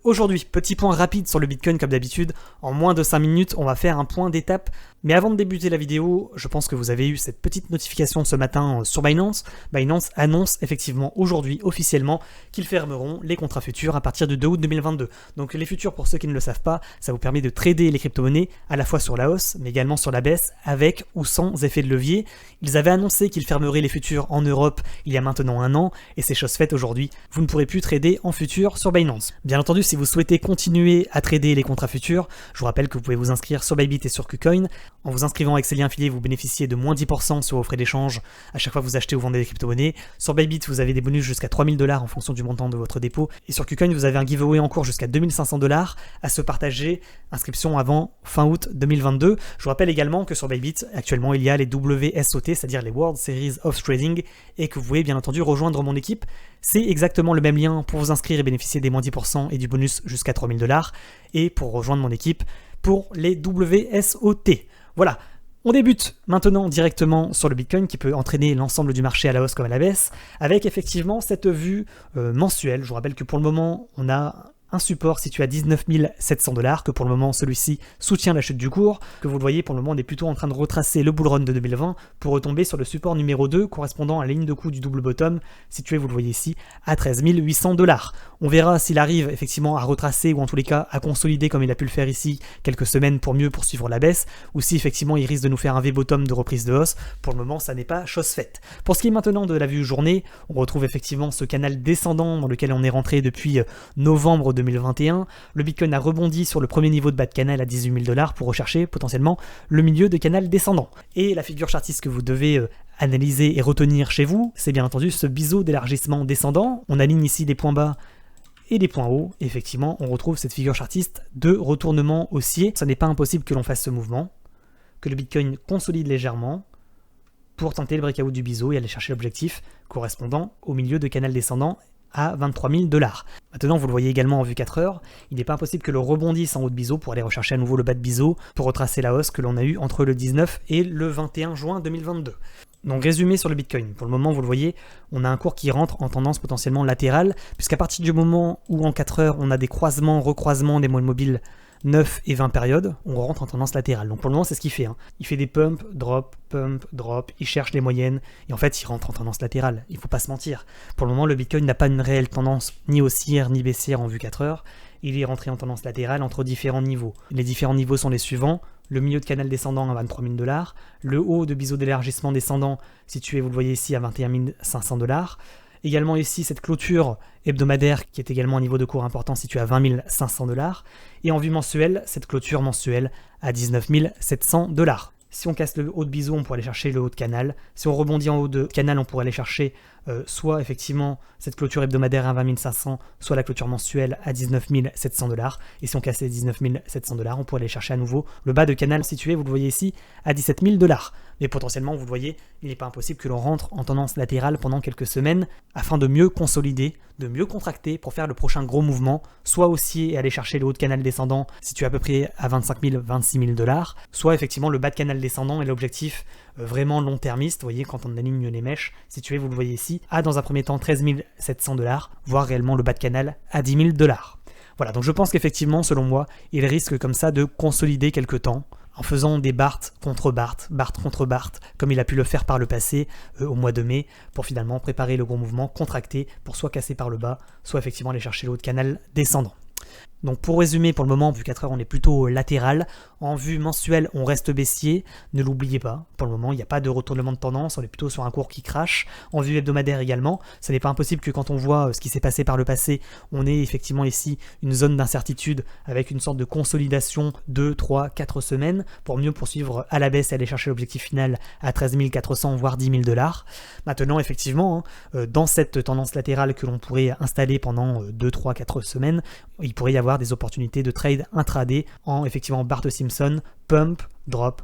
Aujourd'hui, petit point rapide sur le Bitcoin comme d'habitude, en moins de 5 minutes, on va faire un point d'étape. Mais avant de débuter la vidéo, je pense que vous avez eu cette petite notification ce matin sur Binance. Binance annonce effectivement aujourd'hui officiellement qu'ils fermeront les contrats futurs à partir du 2 août 2022. Donc les futurs, pour ceux qui ne le savent pas, ça vous permet de trader les crypto-monnaies à la fois sur la hausse, mais également sur la baisse, avec ou sans effet de levier. Ils avaient annoncé qu'ils fermeraient les futurs en Europe il y a maintenant un an, et c'est chose faite aujourd'hui. Vous ne pourrez plus trader en futur sur Binance. Bien entendu, si vous souhaitez continuer à trader les contrats futurs, je vous rappelle que vous pouvez vous inscrire sur Bybit et sur KuCoin. En vous inscrivant avec ces liens affiliés, vous bénéficiez de moins 10% sur vos frais d'échange à chaque fois que vous achetez ou vendez des crypto-monnaies. Sur Bybit, vous avez des bonus jusqu'à 3 000 $ en fonction du montant de votre dépôt. Et sur KuCoin, vous avez un giveaway en cours jusqu'à 2 500 $ à se partager. Inscription avant fin août 2022. Je vous rappelle également que sur Bybit, actuellement, il y a les WSOT, c'est-à-dire les World Series of Trading, et que vous pouvez bien entendu rejoindre mon équipe. C'est exactement le même lien pour vous inscrire et bénéficier des moins 10% et du bonus jusqu'à 3 000 $, et pour rejoindre mon équipe pour les WSOT. Voilà, on débute maintenant directement sur le Bitcoin qui peut entraîner l'ensemble du marché à la hausse comme à la baisse, avec effectivement cette vue mensuelle. Je vous rappelle que pour le moment, on a un support situé à 19 700 $, que pour le moment celui-ci soutient la chute du cours, que vous le voyez pour le moment on est plutôt en train de retracer le bull run de 2020 pour retomber sur le support numéro 2 correspondant à la ligne de coup du double bottom situé, vous le voyez ici, à 13 800 $. On verra s'il arrive effectivement à retracer ou en tous les cas à consolider comme il a pu le faire ici quelques semaines pour mieux poursuivre la baisse, ou si effectivement il risque de nous faire un V-bottom de reprise de hausse. Pour le moment ça n'est pas chose faite. Pour ce qui est maintenant de la vue journée, on retrouve effectivement ce canal descendant dans lequel on est rentré depuis novembre 2021, le Bitcoin a rebondi sur le premier niveau de bas de canal à 18 000 $ pour rechercher potentiellement le milieu de canal descendant. Et la figure chartiste que vous devez analyser et retenir chez vous, c'est bien entendu ce biseau d'élargissement descendant. On aligne ici des points bas et des points hauts. Effectivement, on retrouve cette figure chartiste de retournement haussier. Ce n'est pas impossible que l'on fasse ce mouvement, que le Bitcoin consolide légèrement pour tenter le breakout du biseau et aller chercher l'objectif correspondant au milieu de canal descendant à 23 000 $. Maintenant, vous le voyez également en vue 4 heures, il n'est pas impossible que l'on rebondisse en haut de biseau pour aller rechercher à nouveau le bas de biseau pour retracer la hausse que l'on a eue entre le 19 et le 21 juin 2022. Donc résumé sur le Bitcoin, pour le moment vous le voyez, on a un cours qui rentre en tendance potentiellement latérale, puisqu'à partir du moment où en 4 heures on a des croisements, recroisements des moyennes mobiles 9 et 20 périodes, on rentre en tendance latérale. Donc pour le moment c'est ce qu'il fait. Il fait des pump, drop, il cherche les moyennes, et en fait il rentre en tendance latérale, il ne faut pas se mentir. Pour le moment le Bitcoin n'a pas une réelle tendance ni haussière ni baissière en vue 4 heures, il est rentré en tendance latérale entre différents niveaux. Les différents niveaux sont les suivants: le milieu de canal descendant à 23 000 $, le haut de biseau d'élargissement descendant situé, vous le voyez ici, à 21 500 $, également ici cette clôture hebdomadaire qui est également un niveau de cours important situé à 20 500 $, et en vue mensuelle, cette clôture mensuelle à 19 700 $. Si on casse le haut de biseau, on pourrait aller chercher le haut de canal. Si on rebondit en haut de canal, on pourrait aller chercher soit effectivement cette clôture hebdomadaire à 20 500, soit la clôture mensuelle à 19 700 $. Et si on casse les 19 700 $, on pourrait aller chercher à nouveau le bas de canal situé, vous le voyez ici, à 17 000 $. Mais potentiellement, vous le voyez, il n'est pas impossible que l'on rentre en tendance latérale pendant quelques semaines afin de mieux consolider, de mieux contracter pour faire le prochain gros mouvement, soit haussier et aller chercher le haut de canal descendant situé à peu près à 25 000, 26 000 $, soit effectivement le bas de canal descendant et l'objectif vraiment long-termiste, vous voyez, quand on aligne les mèches, situé, vous le voyez ici, à dans un premier temps 13 700 $, voire réellement le bas de canal à 10 000 $. Voilà, donc je pense qu'effectivement, selon moi, il risque comme ça de consolider quelque temps, en faisant des Bart contre Bart, comme il a pu le faire par le passé au mois de mai, pour finalement préparer le gros mouvement, contracter, pour soit casser par le bas, soit effectivement aller chercher le haut de canal descendant. Donc pour résumer, pour le moment, vue 4 heures, on est plutôt latéral. En vue mensuelle, on reste baissier. Ne l'oubliez pas, pour le moment, il n'y a pas de retournement de tendance, on est plutôt sur un cours qui crache. En vue hebdomadaire également, ce n'est pas impossible que quand on voit ce qui s'est passé par le passé, on ait effectivement ici une zone d'incertitude avec une sorte de consolidation 2, 3, 4 semaines pour mieux poursuivre à la baisse et aller chercher l'objectif final à 13 400 voire 10 000 $. Maintenant, effectivement, dans cette tendance latérale que l'on pourrait installer pendant 2, 3, 4 semaines, il pourrait y avoir des opportunités de trade intraday en effectivement Bart Simpson, pump, drop,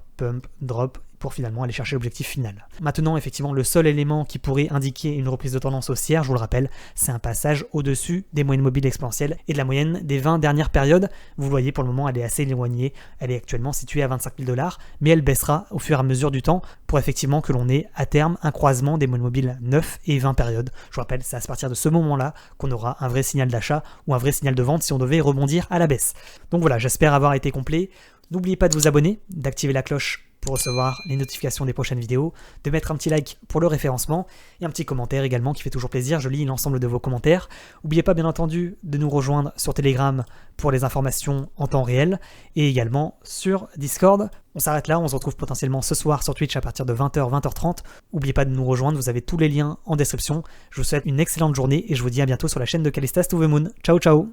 pour finalement aller chercher l'objectif final. Maintenant, effectivement, le seul élément qui pourrait indiquer une reprise de tendance haussière, je vous le rappelle, c'est un passage au-dessus des moyennes mobiles exponentielles et de la moyenne des 20 dernières périodes. Vous voyez, pour le moment, elle est assez éloignée, elle est actuellement située à 25 000 $, mais elle baissera au fur et à mesure du temps pour effectivement que l'on ait à terme un croisement des moyennes mobiles 9 et 20 périodes. Je vous rappelle, c'est à partir de ce moment-là qu'on aura un vrai signal d'achat ou un vrai signal de vente si on devait rebondir à la baisse. Donc voilà, j'espère avoir été complet. N'oubliez pas de vous abonner, d'activer la cloche pour recevoir les notifications des prochaines vidéos, de mettre un petit like pour le référencement et un petit commentaire également qui fait toujours plaisir, je lis l'ensemble de vos commentaires. N'oubliez pas bien entendu de nous rejoindre sur Telegram pour les informations en temps réel et également sur Discord. On s'arrête là, on se retrouve potentiellement ce soir sur Twitch à partir de 20h, 20h30. N'oubliez pas de nous rejoindre, vous avez tous les liens en description. Je vous souhaite une excellente journée et je vous dis à bientôt sur la chaîne de Callistas to the Moon. Ciao ciao.